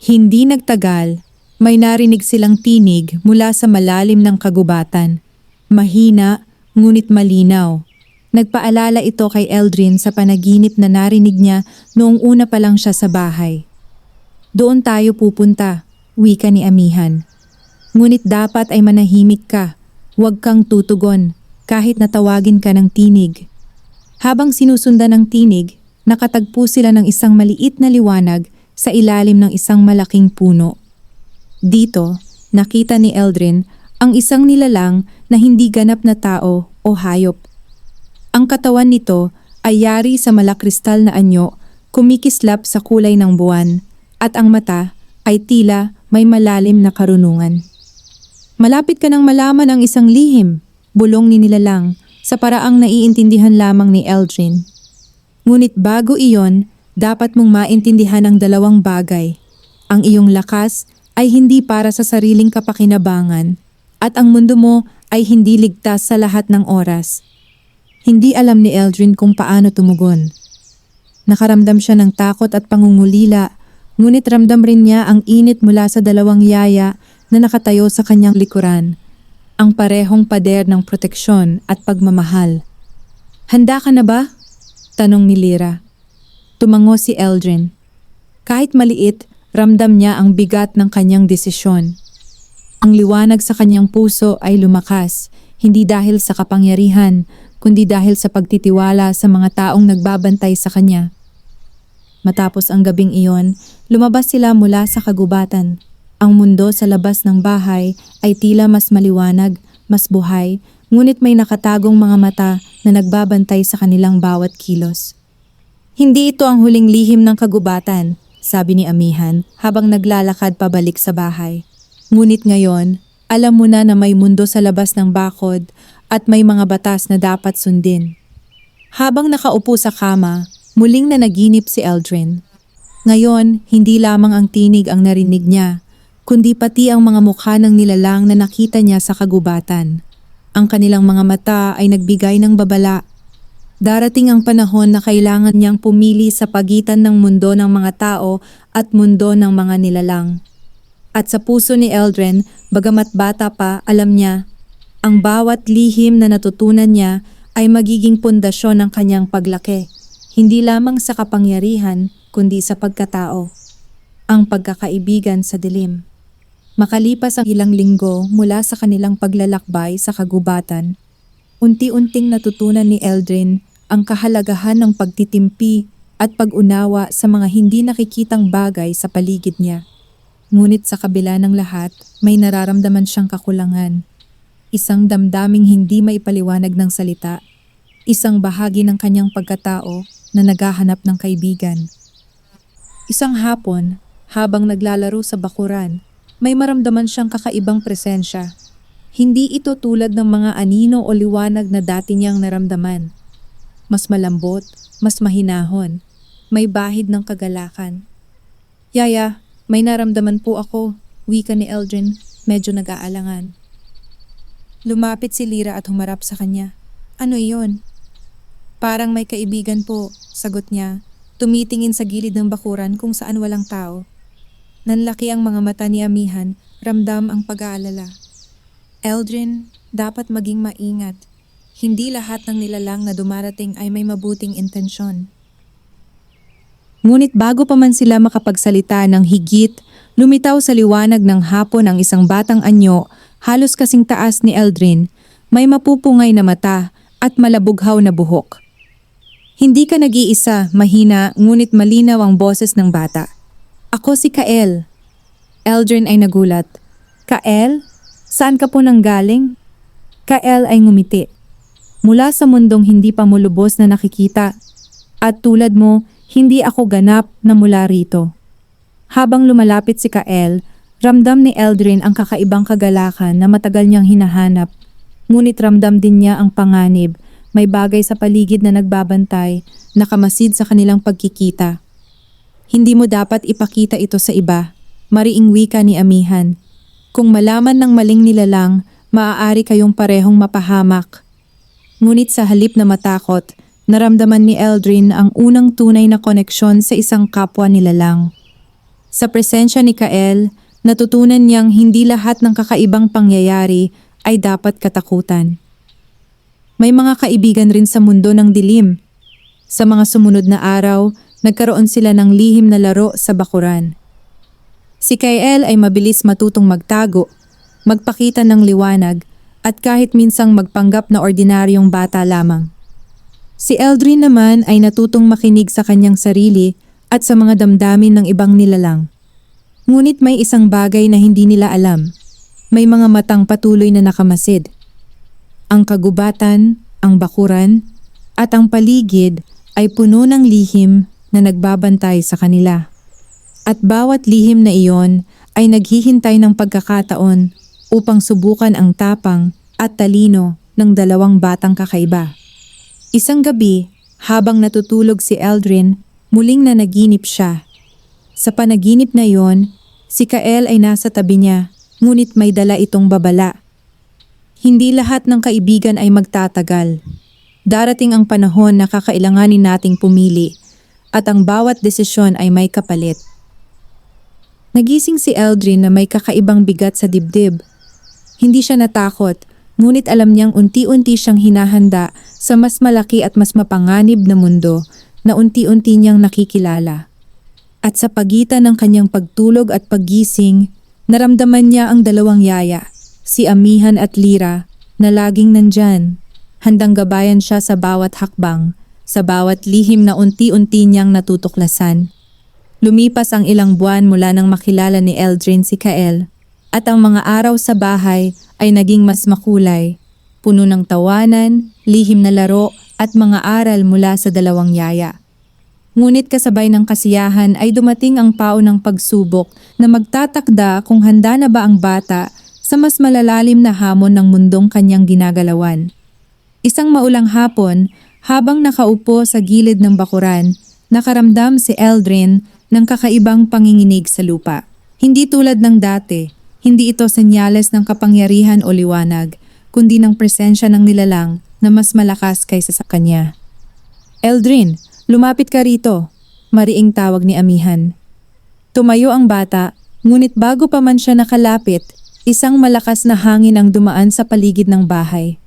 Speaker 1: Hindi nagtagal, may narinig silang tinig mula sa malalim ng kagubatan. Mahina, ngunit malinaw. Nagpaalala ito kay Eldrin sa panaginip na narinig niya noong una pa lang siya sa bahay. Doon tayo pupunta, wika ni Amihan. Ngunit dapat ay manahimik ka, huwag kang tutugon, kahit natawagin ka ng tinig. Habang sinusundan ng tinig, nakatagpo sila ng isang maliit na liwanag sa ilalim ng isang malaking puno. Dito, nakita ni Eldrin ang isang nilalang na hindi ganap na tao o hayop. Ang katawan nito ay yari sa malakristal na anyo, kumikislap sa kulay ng buwan, at ang mata ay tila may malalim na karunungan. Malapit ka nang malaman ang isang lihim, bulong ni nilalang sa paraang naiintindihan lamang ni Eldrin. Ngunit bago iyon, dapat mong maintindihan ang dalawang bagay. Ang iyong lakas ay hindi para sa sariling kapakinabangan, at ang mundo mo ay hindi ligtas sa lahat ng oras. Hindi alam ni Eldrin kung paano tumugon. Nakaramdam siya ng takot at pangungulila, ngunit ramdam rin niya ang init mula sa dalawang yaya na nakatayo sa kanyang likuran, ang parehong pader ng proteksyon at pagmamahal. Handa ka na ba? Tanong ni Lyra. Tumango si Eldrin. Kahit maliit, ramdam niya ang bigat ng kanyang desisyon. Ang liwanag sa kanyang puso ay lumakas, hindi dahil sa kapangyarihan, kundi dahil sa pagtitiwala sa mga taong nagbabantay sa kanya. Matapos ang gabing iyon, lumabas sila mula sa kagubatan. Ang mundo sa labas ng bahay ay tila mas maliwanag, mas buhay, ngunit may nakatagong mga mata na nagbabantay sa kanilang bawat kilos. Hindi ito ang huling lihim ng kagubatan, sabi ni Amihan habang naglalakad pabalik sa bahay. Ngunit ngayon, alam mo na may mundo sa labas ng bakod at may mga batas na dapat sundin. Habang nakaupo sa kama, muling nanaginip si Eldrin. Ngayon, hindi lamang ang tinig ang narinig niya, kundi pati ang mga mukha ng nilalang na nakita niya sa kagubatan. Ang kanilang mga mata ay nagbigay ng babala. Darating ang panahon na kailangan niyang pumili sa pagitan ng mundo ng mga tao at mundo ng mga nilalang. At sa puso ni Eldrin, bagamat bata pa, alam niya, ang bawat lihim na natutunan niya ay magiging pundasyon ng kanyang paglaki, hindi lamang sa kapangyarihan, kundi sa pagkatao. Ang pagkakaibigan sa dilim. Makalipas ang ilang linggo mula sa kanilang paglalakbay sa kagubatan, unti-unting natutunan ni Eldrin ang kahalagahan ng pagtitimpi at pag-unawa sa mga hindi nakikitang bagay sa paligid niya. Ngunit sa kabila ng lahat, may nararamdaman siyang kakulangan. Isang damdaming hindi maipaliwanag ng salita, isang bahagi ng kanyang pagkatao na naghahanap ng kaibigan. Isang hapon, habang naglalaro sa bakuran, may maramdaman siyang kakaibang presensya. Hindi ito tulad ng mga anino o liwanag na dati niyang naramdaman. Mas malambot, mas mahinahon, may bahid ng kagalakan. Yaya, may naramdaman po ako, wika ni Eldrin, medyo nag-aalangan. Lumapit si Lyra at humarap sa kanya. Ano iyon? Parang may kaibigan po, sagot niya, tumitingin sa gilid ng bakuran kung saan walang tao. Nanlaki ang mga mata ni Amihan, ramdam ang pag-aalala. Eldrin, dapat maging maingat. Hindi lahat ng nilalang na dumarating ay may mabuting intensyon. Ngunit bago pa man sila makapagsalita ng higit, lumitaw sa liwanag ng hapon ang isang batang anyo, halos kasing taas ni Eldrin, may mapupungay na mata at malabughaw na buhok. Hindi ka nag-iisa, mahina, ngunit malinaw ang boses ng bata. Ako si Kael. Eldrin ay nagulat. Kael? Saan ka po nanggaling? Kael ay ngumiti. Mula sa mundong hindi pa mo lubos na nakikita. At tulad mo, hindi ako ganap na mula rito. Habang lumalapit si Kael, ramdam ni Eldrin ang kakaibang kagalakan na matagal niyang hinahanap. Ngunit ramdam din niya ang panganib. May bagay sa paligid na nagbabantay, nakamasid sa kanilang pagkikita. Hindi mo dapat ipakita ito sa iba, mariing wika ni Amihan. Kung malaman ng maling nilalang, maaari kayong parehong mapahamak. Ngunit sa halip na matakot, naramdaman ni Eldrin ang unang tunay na koneksyon sa isang kapwa nilalang. Sa presensya ni Kael, natutunan niyang hindi lahat ng kakaibang pangyayari ay dapat katakutan. May mga kaibigan rin sa mundo ng dilim. Sa mga sumunod na araw, nagkaroon sila ng lihim na laro sa bakuran. Si Kael ay mabilis matutong magtago, magpakita ng liwanag, at kahit minsang magpanggap na ordinaryong bata lamang. Si Eldrin naman ay natutong makinig sa kanyang sarili at sa mga damdamin ng ibang nilalang. Ngunit may isang bagay na hindi nila alam. May mga matang patuloy na nakamasid. Ang kagubatan, ang bakuran, at ang paligid ay puno ng lihim na nagbabantay sa kanila. At bawat lihim na iyon ay naghihintay ng pagkakataon upang subukan ang tapang at talino ng dalawang batang kakaiba. Isang gabi, habang natutulog si Eldrin, muling nanaginip siya. Sa panaginip na iyon, si Kael ay nasa tabi niya, ngunit may dala itong babala. Hindi lahat ng kaibigan ay magtatagal. Darating ang panahon na kakailanganin nating pumili at ang bawat desisyon ay may kapalit. Nagising si Eldrin na may kakaibang bigat sa dibdib. Hindi siya natakot, ngunit alam niyang unti-unti siyang hinahanda sa mas malaki at mas mapanganib na mundo na unti-unti niyang nakikilala. At sa pagitan ng kanyang pagtulog at paggising, naramdaman niya ang dalawang yaya, si Amihan at Lira, na laging nandyan. Handang gabayan siya sa bawat hakbang, sa bawat lihim na unti-unti niyang natutuklasan. Lumipas ang ilang buwan mula nang makilala ni Eldrin si Kael, at ang mga araw sa bahay ay naging mas makulay, puno ng tawanan, lihim na laro at mga aral mula sa dalawang yaya. Ngunit kasabay ng kasiyahan ay dumating ang paunang pagsubok na magtatakda kung handa na ba ang bata sa mas malalalim na hamon ng mundong kanyang ginagalawan. Isang maulang hapon, habang nakaupo sa gilid ng bakuran, nakaramdam si Eldrin ng kakaibang panginginig sa lupa. Hindi tulad ng dati, hindi ito senyales ng kapangyarihan o liwanag, kundi ng presensya ng nilalang na mas malakas kaysa sa kanya. Eldrin, lumapit ka rito, mariing tawag ni Amihan. Tumayo ang bata, ngunit bago pa man siya nakalapit, isang malakas na hangin ang dumaan sa paligid ng bahay.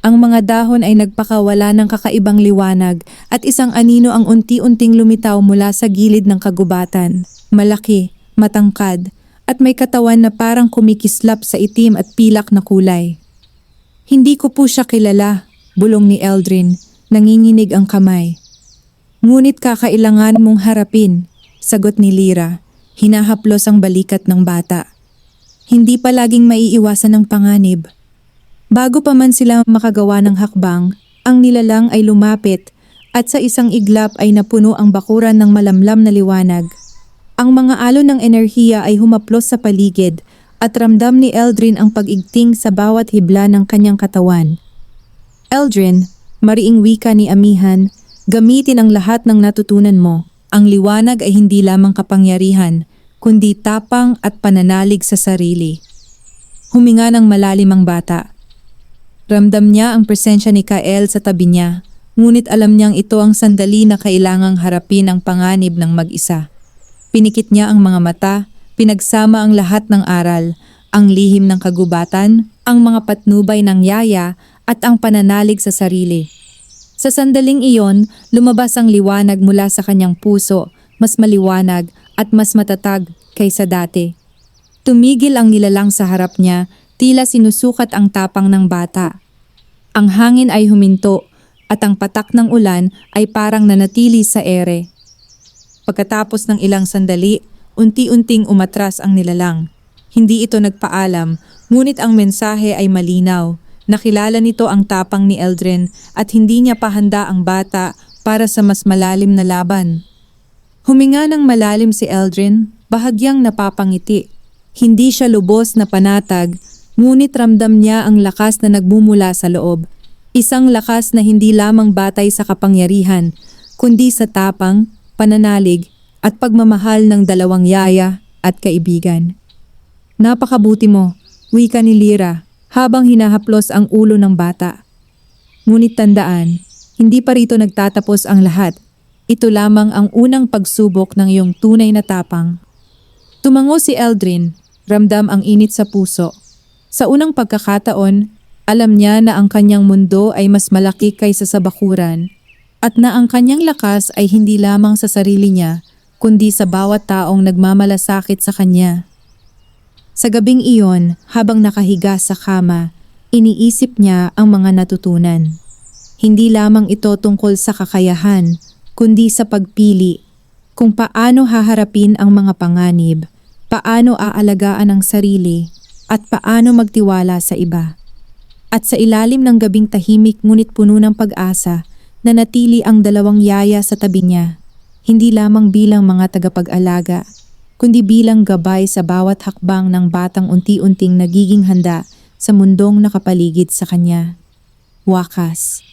Speaker 1: Ang mga dahon ay nagpakawala ng kakaibang liwanag at isang anino ang unti-unting lumitaw mula sa gilid ng kagubatan. Malaki, matangkad, at may katawan na parang kumikislap sa itim at pilak na kulay. Hindi ko po siya kilala, bulong ni Eldrin, nanginginig ang kamay. Ngunit kakailangan mong harapin, sagot ni Lira, hinahaplos ang balikat ng bata. Hindi pa laging maiiwasan ng panganib. Bago pa man sila makagawa ng hakbang, ang nilalang ay lumapit at sa isang iglap ay napuno ang bakuran ng malamlam na liwanag. Ang mga alon ng enerhiya ay humaplos sa paligid at ramdam ni Eldrin ang pag-igting sa bawat hibla ng kanyang katawan. Eldrin, mariing wika ni Amihan, gamitin ang lahat ng natutunan mo. Ang liwanag ay hindi lamang kapangyarihan, kundi tapang at pananalig sa sarili. Huminga ng malalim ang bata. Ramdam niya ang presensya ni Kael sa tabi niya, ngunit alam niyang ito ang sandali na kailangang harapin ang panganib ng mag-isa. Pinikit niya ang mga mata, pinagsama ang lahat ng aral, ang lihim ng kagubatan, ang mga patnubay ng yaya at ang pananalig sa sarili. Sa sandaling iyon, lumabas ang liwanag mula sa kanyang puso, mas maliwanag at mas matatag kaysa dati. Tumigil ang nilalang sa harap niya, tila sinusukat ang tapang ng bata. Ang hangin ay huminto at ang patak ng ulan ay parang nanatili sa ere. Pagkatapos ng ilang sandali, unti-unting umatras ang nilalang. Hindi ito nagpaalam, ngunit ang mensahe ay malinaw. Nakilala nito ang tapang ni Eldrin at hindi niya pahanda ang bata para sa mas malalim na laban. Huminga ng malalim si Eldrin, bahagyang napapangiti. Hindi siya lubos na panatag, ngunit ramdam niya ang lakas na nagmumula sa loob. Isang lakas na hindi lamang batay sa kapangyarihan, kundi sa tapang, pananalig, at pagmamahal ng dalawang yaya at kaibigan. Napakabuti mo, wika ni Lyra, habang hinahaplos ang ulo ng bata. Ngunit tandaan, hindi pa rito nagtatapos ang lahat. Ito lamang ang unang pagsubok ng iyong tunay na tapang. Tumango si Eldrin, ramdam ang init sa puso. Sa unang pagkakataon, alam niya na ang kanyang mundo ay mas malaki kaysa sa bakuran at na ang kanyang lakas ay hindi lamang sa sarili niya, kundi sa bawat taong nagmamalasakit sa kanya. Sa gabing iyon, habang nakahiga sa kama, iniisip niya ang mga natutunan. Hindi lamang ito tungkol sa kakayahan, kundi sa pagpili, kung paano haharapin ang mga panganib, paano aalagaan ang sarili, at paano magtiwala sa iba. At sa ilalim ng gabing tahimik ngunit puno ng pag-asa, nanatili ang dalawang yaya sa tabi niya, hindi lamang bilang mga tagapag-alaga, kundi bilang gabay sa bawat hakbang ng batang unti-unting nagiging handa sa mundong nakapaligid sa kanya. Wakas.